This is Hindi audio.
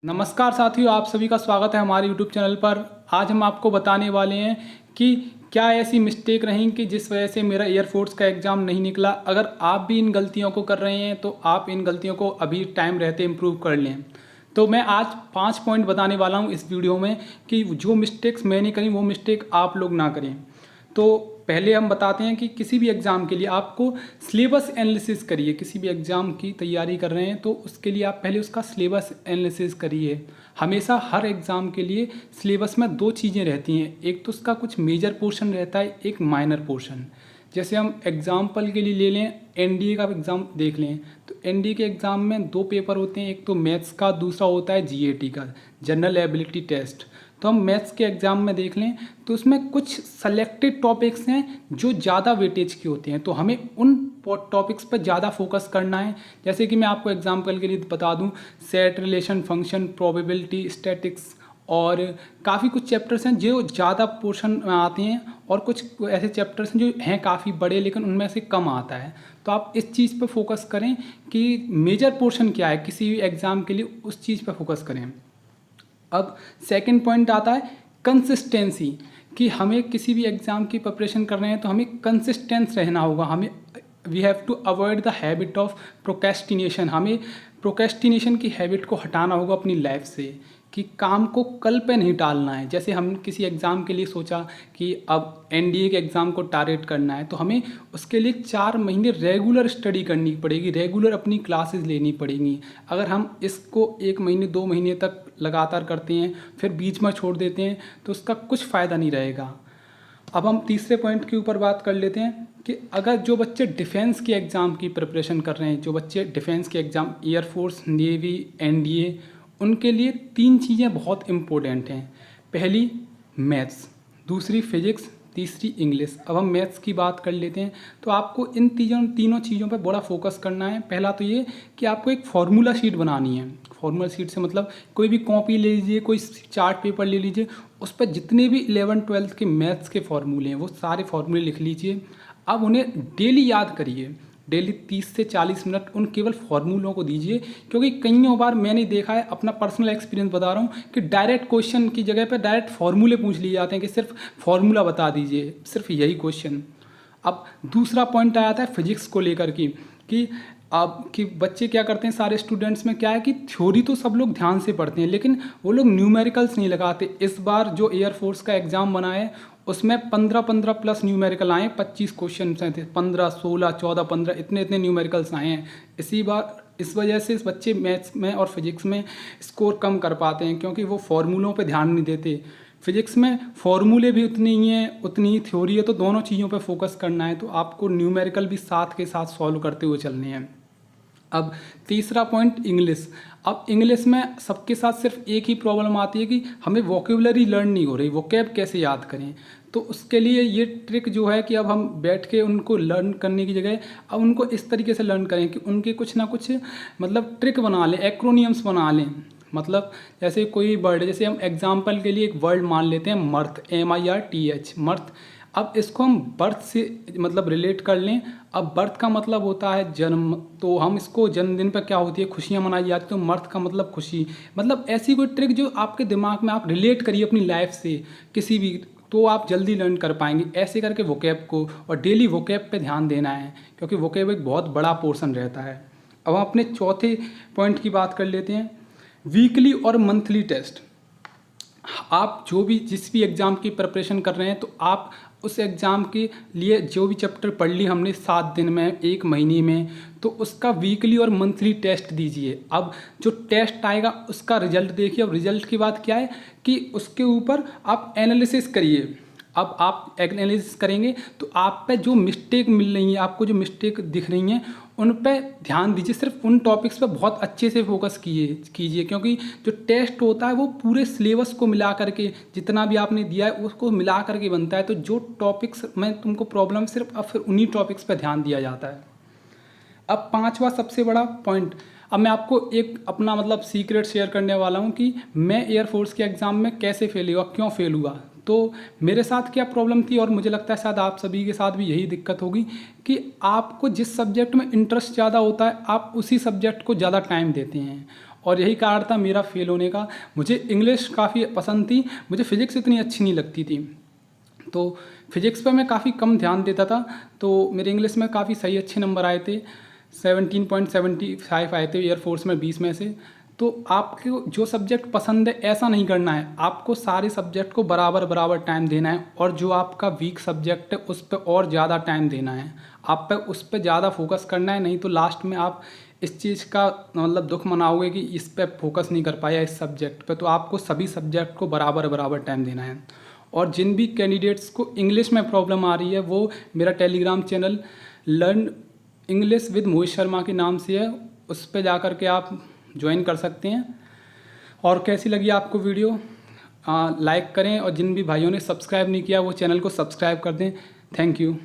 नमस्कार साथियों, आप सभी का स्वागत है हमारे YouTube चैनल पर। आज हम आपको बताने वाले हैं कि क्या ऐसी मिस्टेक रही कि जिस वजह से मेरा एयरफोर्स का एग्ज़ाम नहीं निकला। अगर आप भी इन गलतियों को कर रहे हैं तो आप इन गलतियों को अभी टाइम रहते इम्प्रूव कर लें। तो मैं आज 5 पॉइंट बताने वाला हूँ इस वीडियो में कि जो मिस्टेक्स मैंने करी वो मिस्टेक आप लोग ना करें। तो पहले हम बताते हैं कि किसी भी एग्ज़ाम के लिए आपको सिलेबस एनालिसिस करिए। किसी भी एग्ज़ाम की तैयारी कर रहे हैं तो उसके लिए आप पहले उसका सिलेबस एनालिसिस करिए। हमेशा हर एग्ज़ाम के लिए सिलेबस में दो चीज़ें रहती हैं, एक तो उसका कुछ मेजर पोर्शन रहता है, एक माइनर पोर्शन। जैसे हम एग्ज़ाम्पल के लिए ले लें, एनडीए का एग्ज़ाम देख लें तो एनडीए के एग्ज़ाम में दो पेपर होते हैं, एक तो मैथ्स का, दूसरा होता है जीएटी का, जनरल एबिलिटी टेस्ट। तो हम मैथ्स के एग्ज़ाम में देख लें तो उसमें कुछ सेलेक्टेड टॉपिक्स हैं जो ज़्यादा वेटेज के होते हैं, तो हमें उन टॉपिक्स पर ज़्यादा फोकस करना है। जैसे कि मैं आपको एग्जांपल के लिए बता दूं, set, relation, function, probability, statics और काफ़ी कुछ चैप्टर्स हैं जो ज़्यादा पोर्शन में आते हैं और कुछ ऐसे चैप्टर्स हैं जो हैं काफ़ी बड़े लेकिन उनमें से कम आता है। तो आप इस चीज़ पर फोकस करें कि मेजर पोर्शन क्या है किसी भी एग्ज़ाम के लिए, उस चीज़ पर फोकस करें। अब सेकंड पॉइंट आता है कंसिस्टेंसी, कि हमें किसी भी एग्ज़ाम की प्रिपरेशन कर रहे हैं तो हमें कंसिस्टेंस रहना होगा। हमें we have to avoid the habit of procrastination. हमें प्रोक्रेस्टिनेशन की हैबिट को हटाना होगा अपनी लाइफ से, कि काम को कल पे नहीं टालना है। जैसे हम किसी एग्ज़ाम के लिए सोचा कि अब एनडीए के एग्ज़ाम को टारगेट करना है तो हमें उसके लिए 4 महीने रेगुलर स्टडी करनी पड़ेगी, रेगुलर अपनी क्लासेस लेनी पड़ेंगी। अगर हम इसको 1 महीने 2 महीने तक लगातार करते हैं फिर बीच में छोड़ देते हैं तो उसका कुछ फ़ायदा नहीं रहेगा। अब हम तीसरे पॉइंट के ऊपर बात कर लेते हैं कि अगर जो बच्चे डिफेंस के एग्ज़ाम की प्रिपरेशन कर रहे हैं, जो बच्चे डिफेंस के एग्ज़ाम, एयरफोर्स, नेवी, एनडीए, उनके लिए 3 चीज़ें बहुत इम्पोर्टेंट हैं। पहली मैथ्स, दूसरी फिजिक्स, तीसरी इंग्लिश। अब हम मैथ्स की बात कर लेते हैं तो आपको इन तीनों चीज़ों पर बड़ा फोकस करना है। पहला तो ये कि आपको एक फार्मूला शीट बनानी है। फार्मूला शीट से मतलब कोई भी कॉपी ले लीजिए, कोई चार्ट पेपर ले लीजिए, उस पर जितने भी 11th-12th के मैथ्स के फार्मूले हैं वो सारे फार्मूले लिख लीजिए। अब उन्हें डेली याद करिए, डेली 30 से 40 मिनट उन केवल फार्मूलों को दीजिए। क्योंकि कईयों बार मैंने देखा है, अपना पर्सनल एक्सपीरियंस बता रहा हूँ, कि डायरेक्ट क्वेश्चन की जगह पर डायरेक्ट फार्मूले पूछ लिए जाते हैं कि सिर्फ फार्मूला बता दीजिए, सिर्फ यही क्वेश्चन। अब दूसरा पॉइंट आया था फिजिक्स को लेकर कि अब कि बच्चे क्या करते हैं, सारे स्टूडेंट्स में क्या है कि थ्योरी तो सब लोग ध्यान से पढ़ते हैं लेकिन वो लोग न्यूमेरिकल्स नहीं लगाते। इस बार जो एयरफोर्स का एग्ज़ाम बना है उसमें 15 प्लस न्यूमेरिकल आए, 25 क्वेश्चन थे, 15, 16, 14, 15 इतने न्यूमेरिकल्स आए हैं। इस वजह से इस बच्चे मैथ्स में और फिजिक्स में स्कोर कम कर पाते हैं क्योंकि वो फार्मूलों पे ध्यान नहीं देते। फिजिक्स में फार्मूले भी उतनी ही हैं, उतनी ही थ्योरी है, तो दोनों चीज़ों पे फोकस करना है। तो आपको न्यूमेरिकल भी साथ के साथ सॉल्व करते हुए चलने हैं। अब तीसरा पॉइंट इंग्लिश। अब इंग्लिश में सबके साथ सिर्फ एक ही प्रॉब्लम आती है कि हमें वोकेबलरी लर्न नहीं हो रही, वोकैब कैसे याद करें। तो उसके लिए ये ट्रिक जो है कि अब हम बैठ के उनको लर्न करने की जगह अब उनको इस तरीके से लर्न करें कि उनके कुछ ना कुछ मतलब ट्रिक बना लें, एक्रोनियम्स बना लें। मतलब जैसे कोई वर्ड, जैसे हम एग्जाम्पल के लिए एक वर्ड मान लेते हैं मर्थ, MIRTH, मर्थ। अब इसको हम बर्थ से मतलब रिलेट कर लें। अब बर्थ का मतलब होता है जन्म, तो हम इसको जन्मदिन पर क्या होती है, खुशियाँ मनाई जाती हैं, तो मर्थ का मतलब खुशी। मतलब ऐसी कोई ट्रिक जो आपके दिमाग में आप रिलेट करिए अपनी लाइफ से किसी भी, तो आप जल्दी लर्न कर पाएंगे। ऐसे करके वोकैब को और डेली वोकैब पे ध्यान देना है क्योंकि वोकैब एक बहुत बड़ा पोर्शन रहता है। अब हम अपने चौथे पॉइंट की बात कर लेते हैं, वीकली और मंथली टेस्ट। आप जिस भी एग्ज़ाम की प्रिपरेशन कर रहे हैं तो आप उस एग्ज़ाम के लिए जो भी चैप्टर पढ़ ली हमने 7 दिन में, 1 महीने में, तो उसका वीकली और मंथली टेस्ट दीजिए। अब जो टेस्ट आएगा उसका रिजल्ट देखिए। अब रिजल्ट की बात क्या है कि उसके ऊपर आप एनालिसिस करिए। अब आप एनालिसिस करेंगे तो आप पे जो मिस्टेक मिल रही है, आपको जो मिस्टेक दिख रही हैं, उन पे ध्यान दीजिए। सिर्फ उन टॉपिक्स पे बहुत अच्छे से फोकस कीजिए क्योंकि जो टेस्ट होता है वो पूरे सिलेबस को मिला करके, जितना भी आपने दिया है उसको मिला करके बनता है। तो जो टॉपिक्स में तुमको प्रॉब्लम, सिर्फ अब फिर उन्हीं टॉपिक्स पे ध्यान दिया जाता है। अब 5वां सबसे बड़ा पॉइंट, अब मैं आपको एक अपना मतलब सीक्रेट शेयर करने वाला हूँ कि मैं एयरफोर्स के एग्ज़ाम में कैसे फेल हुआ, क्यों फेल हुआ। तो मेरे साथ क्या प्रॉब्लम थी और मुझे लगता है शायद आप सभी के साथ भी यही दिक्कत होगी कि आपको जिस सब्जेक्ट में इंटरेस्ट ज़्यादा होता है आप उसी सब्जेक्ट को ज़्यादा टाइम देते हैं और यही कारण था मेरा फेल होने का। मुझे इंग्लिश काफ़ी पसंद थी, मुझे फ़िज़िक्स इतनी अच्छी नहीं लगती थी, तो फिज़िक्स पे मैं काफ़ी कम ध्यान देता था। तो मेरे इंग्लिश में काफ़ी सही अच्छे नंबर आए थे, 17.75 आए थे एयरफोर्स में 20 में से। तो आपको जो सब्जेक्ट पसंद है ऐसा नहीं करना है, आपको सारे सब्जेक्ट को बराबर बराबर टाइम देना है, और जो आपका वीक सब्जेक्ट है उस पर और ज़्यादा टाइम देना है, आप पे उस पर ज़्यादा फोकस करना है। नहीं तो लास्ट में आप इस चीज़ का मतलब दुख मनाओगे कि इस पे फोकस नहीं कर पाया इस सब्जेक्ट पे। तो आपको सभी सब्जेक्ट को बराबर बराबर टाइम देना है। और जिन भी कैंडिडेट्स को इंग्लिश में प्रॉब्लम आ रही है वो मेरा Telegram channel learn English with Mohit Sharma के नाम से है, उस पर जा कर के आप ज्वाइन कर सकते हैं। और कैसी लगी आपको वीडियो लाइक करें, और जिन भी भाइयों ने सब्सक्राइब नहीं किया वो चैनल को सब्सक्राइब कर दें। Thank you.